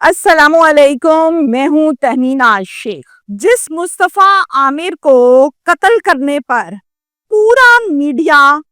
अस्सलाम वालेकुम। मैं हूँ तहमीना शेख। जिस मुस्तफ़ा आमिर को कत्ल करने पर पूरा मीडिया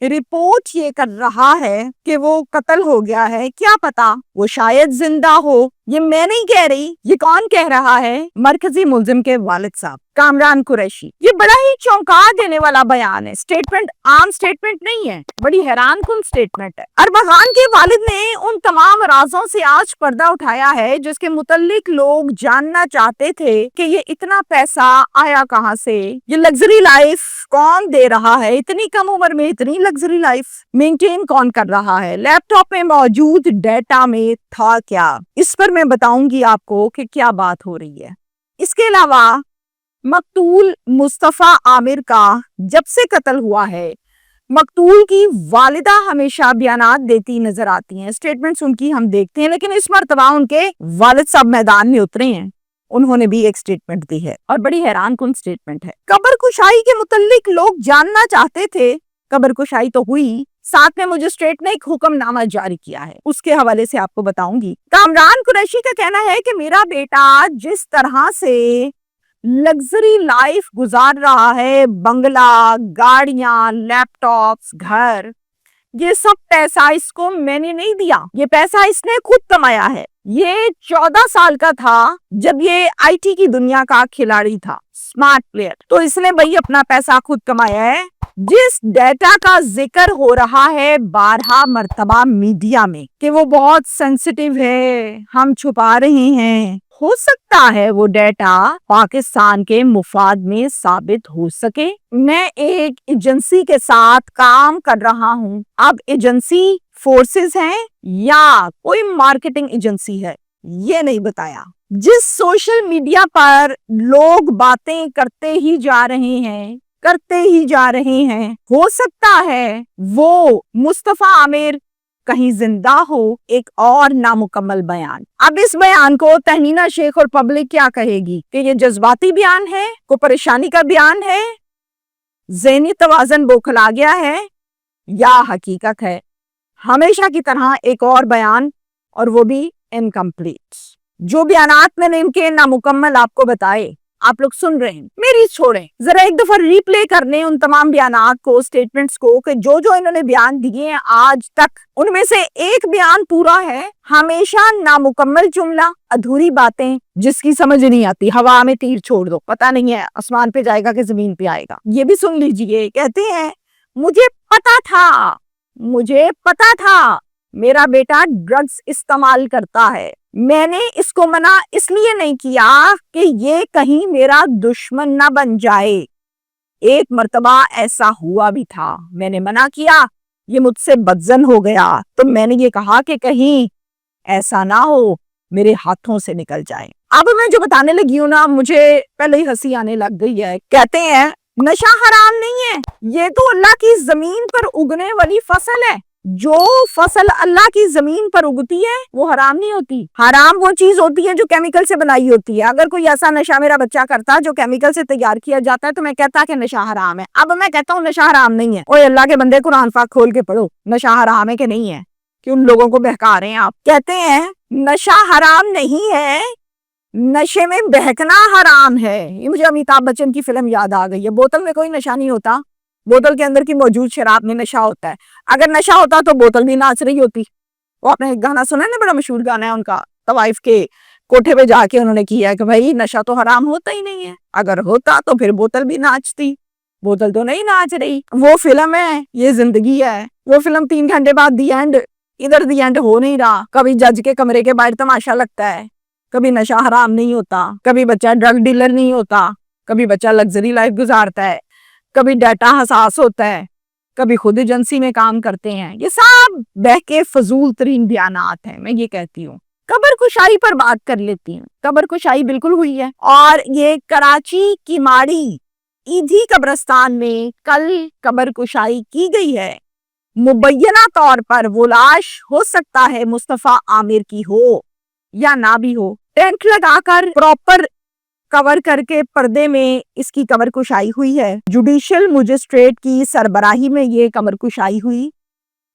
रिपोर्ट ये कर रहा है कि वो कत्ल हो गया है, क्या पता वो शायद जिंदा हो। ये मैं नहीं कह रही, ये कौन कह रहा है? मरकजी मुल्जिम के वालिद साहब कामरान कुरैशी। ये बड़ा ही चौंका देने वाला बयान है। स्टेटमेंट आम स्टेटमेंट नहीं है, बड़ी हैरान कुन स्टेटमेंट है। अरबखान के वालिद ने उन तमाम राजों से आज पर्दा उठाया है जिसके मुतल्लिक लोग जानना चाहते थे कि ये इतना पैसा आया कहाँ से, ये लग्जरी लाइफ कौन दे रहा है, इतनी कम उम्र में इतनी लग्जरी लाइफ मेंटेन कौन कर रहा है, लैपटॉप में मौजूद डेटा में था क्या। इस पर मैं बताऊंगी आपको कि क्या बात हो रही है। इसके अलावा मकतूल मुस्तफ़ा आमिर का जब से कत्ल हुआ है, मकतूल की वालिदा हमेशा बयानात देती नजर आती हैं, स्टेटमेंट्स उनकी हम देखते हैं, लेकिन इस मर्तबा उनके वालिद साहब मैदान में उतरे हैं, उन्होंने भी एक स्टेटमेंट दी है और बड़ी हैरान कुन स्टेटमेंट है। कब्र कुशाई के मुतल्लिक लोग जानना चाहते थे, कब्र कुशाई तो हुई, साथ में मजिस्ट्रेट ने एक हुक्मनामा जारी किया है, उसके हवाले से आपको बताऊंगी। कामरान कुरैशी का कहना है कि मेरा बेटा जिस तरह से लग्जरी लाइफ गुजार रहा है, बंगला, गाड़ियां, लैपटॉप्स, घर, ये सब पैसा इसको मैंने नहीं दिया, ये पैसा इसने खुद कमाया है। ये 14 साल का था जब ये आईटी की दुनिया का खिलाड़ी था, स्मार्ट प्लेयर, तो इसने भाई अपना पैसा खुद कमाया है। जिस डेटा का जिक्र हो रहा है 12 मर्तबा मीडिया में कि वो बहुत सेंसिटिव है, हम छुपा रहे हैं, हो सकता है वो डेटा पाकिस्तान के मुफाद में साबित हो सके। मैं एक एजेंसी के साथ काम कर रहा हूँ, अब एजेंसी फोर्सेस हैं या कोई मार्केटिंग एजेंसी है, ये नहीं बताया। जिस सोशल मीडिया पर लोग बातें करते ही जा रहे हैं, हो सकता है वो मुस्तफ़ा आमिर कहीं जिंदा हो। एक और नामुकम्मल बयान। अब इस बयान को तहनीना शेख और पब्लिक क्या कहेगी कि ये जज्बाती बयान है, को परेशानी का बयान है, ज़हनी तवाज़न बौखला गया है या हकीकत है। हमेशा की तरह एक और बयान, और वो भी इनकम्प्लीट। जो बयानात मैंने इनके नामुकम्मल आपको बताए, आप लोग सुन रहे हैं, मेरी छोड़ें, जरा एक दफा रिप्ले कर लें उन तमाम बयानात को, स्टेटमेंट्स को, कि जो इन्होंने बयान दिए हैं आज तक, उनमें से एक बयान पूरा है, हमेशा नामुकम्मल जुमला, अधूरी बातें जिसकी समझ नहीं आती, हवा में तीर छोड़ दो, पता नहीं है आसमान पे जाएगा कि जमीन पे आएगा। ये भी सुन लीजिए। कहते हैं मुझे पता था मेरा बेटा ड्रग्स इस्तेमाल करता है, मैंने इसको मना इसलिए नहीं किया कि ये कहीं मेरा दुश्मन ना बन जाए। एक मर्तबा ऐसा हुआ भी था, मैंने मना किया, ये मुझसे बदजन हो गया, तो मैंने ये कहा कि कहीं ऐसा ना हो मेरे हाथों से निकल जाए। अब मैं जो बताने लगी हूँ ना, मुझे पहले ही हंसी आने लग गई है। कहते हैं नशा हराम नहीं है, ये तो अल्लाह की जमीन पर उगने वाली फसल है, जो फसल अल्लाह की जमीन पर उगती है वो हराम नहीं होती। हराम वो चीज होती है जो केमिकल से बनाई होती है। अगर कोई ऐसा नशा मेरा बच्चा करता जो केमिकल से तैयार किया जाता है तो मैं कहता कि नशा हराम है। अब मैं कहता हूँ नशा हराम नहीं है। ओए अल्लाह के बंदे, कुरान पाक खोल के पढ़ो, नशा हराम है कि नहीं है, कि उन लोगों को बहका रहे हैं आप। कहते हैं नशा हराम नहीं है, नशे में बहकना हराम है। ये मुझे अमिताभ बच्चन की फिल्म याद आ गई है। बोतल में कोई नशा नहीं होता, बोतल के अंदर की मौजूद शराब में नशा होता है। अगर नशा होता तो बोतल भी नाच रही होती। वो आपने एक गाना सुना है ना, बड़ा मशहूर गाना है उनका, तवाइफ के कोठे पे जाके उन्होंने किया है कि भाई नशा तो हराम होता ही नहीं है, अगर होता तो फिर बोतल भी नाचती, बोतल तो नहीं नाच रही। वो फिल्म है, ये जिंदगी है। वो फिल्म 3 घंटे बाद दी एंड, इधर दी एंड हो नहीं रहा। कभी जज के कमरे के बाहर तमाशा लगता है, कभी नशा हराम नहीं होता, कभी बच्चा ड्रग डीलर नहीं होता, कभी बच्चा लग्जरी लाइफ गुजारता है, कभी डाटा हसास होता है, कभी खुद एजेंसी में काम करते हैं। ये सब बहके फजूल तरीन बयानात हैं। मैं ये कहती हूँ कब्र कुशाई पर बात कर लेती हूँ। कब्र कुशाई बिल्कुल हुई है और ये कराची की माड़ी ईदी कब्रिस्तान में कल कब्र कुशाई की गई है। मुबैना तौर पर वो लाश हो सकता है मुस्तफ़ा आमिर की हो या ना भी हो। टेंट लगाकर प्रॉपर कवर करके पर्दे में इसकी कब्र कुशाई हुई है। जुडिशियल मजिस्ट्रेट की सरबराही में ये कब्र कुशाई हुई।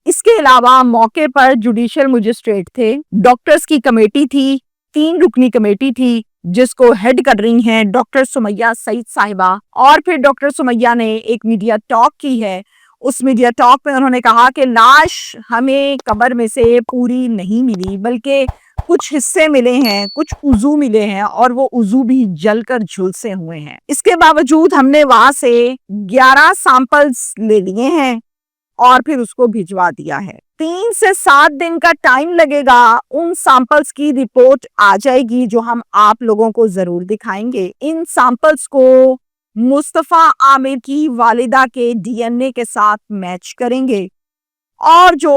इसके अलावा मौके पर जुडिशियल मजिस्ट्रेट थे, डॉक्टर्स की कमेटी थी, 3 رکنی کمیٹی تھی جس کو ہیڈ کر رہی ہیں ڈاکٹر سمیہ سعید صاحبہ. اور پھر ڈاکٹر سمیہ نے ایک میڈیا ٹاک کی ہے. اس میڈیا ٹاک میں انہوں نے کہا کہ لاش ہمیں قبر میں سے پوری نہیں ملی بلکہ کچھ حصے ملے ہیں, کچھ عضو ملے ہیں اور وہ عضو بھی جل کر جھلسے ہوئے ہیں. اس کے باوجود ہم نے وہاں سے 11 سیمپلز لے لیے ہیں اور پھر اس کو بھجوا دیا ہے. 3 سے 7 دن کا ٹائم لگے گا. ان سیمپلز کی رپورٹ آ جائے گی جو ہم آپ لوگوں کو ضرور دکھائیں گے. ان سیمپلز کو مصطفیٰ عامر کی والدہ کے ڈی این اے کے ساتھ میچ کریں گے اور جو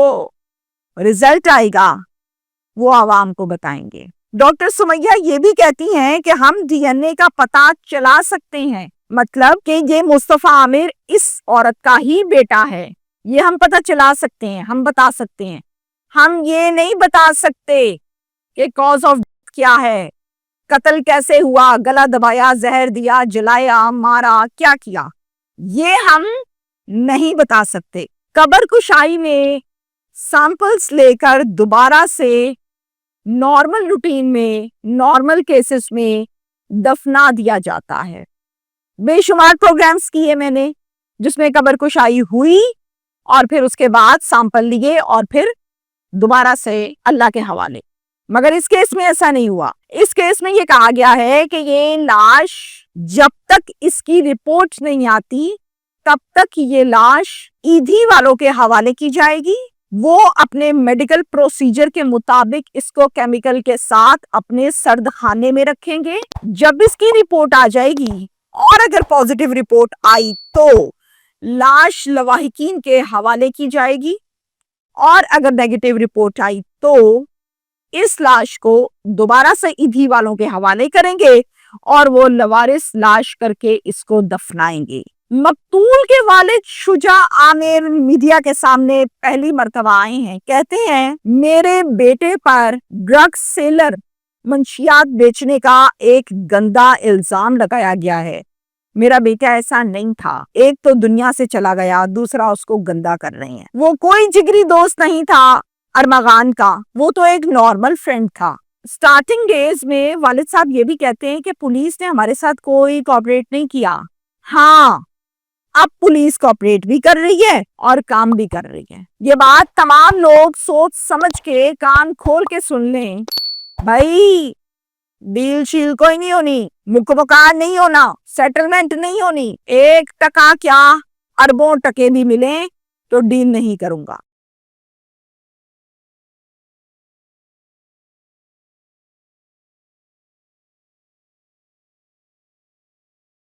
رزلٹ آئے گا وہ عوام کو بتائیں گے. ڈاکٹر سمیہ یہ بھی کہتی ہیں کہ ہم ڈی این اے کا پتہ چلا سکتے ہیں, مطلب کہ یہ مصطفیٰ عامر اس عورت کا ہی بیٹا ہے, یہ ہم پتہ چلا سکتے ہیں, ہم بتا سکتے ہیں. ہم یہ نہیں بتا سکتے کہ کاز آف ڈیتھ کیا ہے, قتل کیسے ہوا, گلا دبایا, زہر دیا, جلایا, مارا, کیا کیا, یہ ہم نہیں بتا سکتے. قبر کشائی میں سیمپلز لے کر دوبارہ سے نارمل روٹین میں, نارمل کیسز میں دفنا دیا جاتا ہے. بے شمار پروگرامز کیے میں نے جس میں قبر کشائی ہوئی اور پھر اس کے بعد سیمپل لیے اور پھر دوبارہ سے اللہ کے حوالے. مگر اس کیس میں ایسا نہیں ہوا. اس کیس میں یہ کہا گیا ہے کہ یہ لاش جب تک اس کی رپورٹ نہیں آتی تب تک یہ لاش ایدھی والوں کے حوالے کی جائے گی. وہ اپنے میڈیکل پروسیجر کے مطابق اس کو کیمیکل کے ساتھ اپنے سرد خانے میں رکھیں گے. جب اس کی رپورٹ آ جائے گی اور اگر پازیٹیو رپورٹ آئی تو لاش لواحقین کے حوالے کی جائے گی اور اگر نیگیٹو رپورٹ آئی تو اس لاش کو دوبارہ سے ایدھی والوں کے حوالے کریں گے اور وہ لوارث لاش کر کے اس کو دفنائیں گے. مقتول کے والد شجاع عامر میڈیا کے سامنے پہلی مرتبہ آئے ہیں. کہتے ہیں میرے بیٹے پر ڈرگ سیلر, منشیات بیچنے کا ایک گندا الزام لگایا گیا ہے. میرا بیٹا ایسا نہیں تھا. ایک تو دنیا سے چلا گیا, دوسرا اس کو گندا کر رہے ہیں. وہ کوئی جگری دوست نہیں تھا ارمغان کا, وہ تو ایک نارمل فرینڈ تھا. سٹارٹنگ ڈیز میں والد صاحب یہ بھی کہتے ہیں کہ پولیس نے ہمارے ساتھ کوئی کوآپریٹ نہیں کیا. ہاں, اب پولیس کوآپریٹ بھی کر رہی ہے اور کام بھی کر رہی ہے. یہ بات تمام لوگ سوچ سمجھ کے کان کھول کے سن لیں. بھائی ڈیل شیل کوئی نہیں ہونی, مکمکان نہیں ہونا, سیٹلمنٹ نہیں ہونی. 1 ٹکا کیا اربوں ٹکے بھی ملیں تو ڈیل نہیں کروں گا.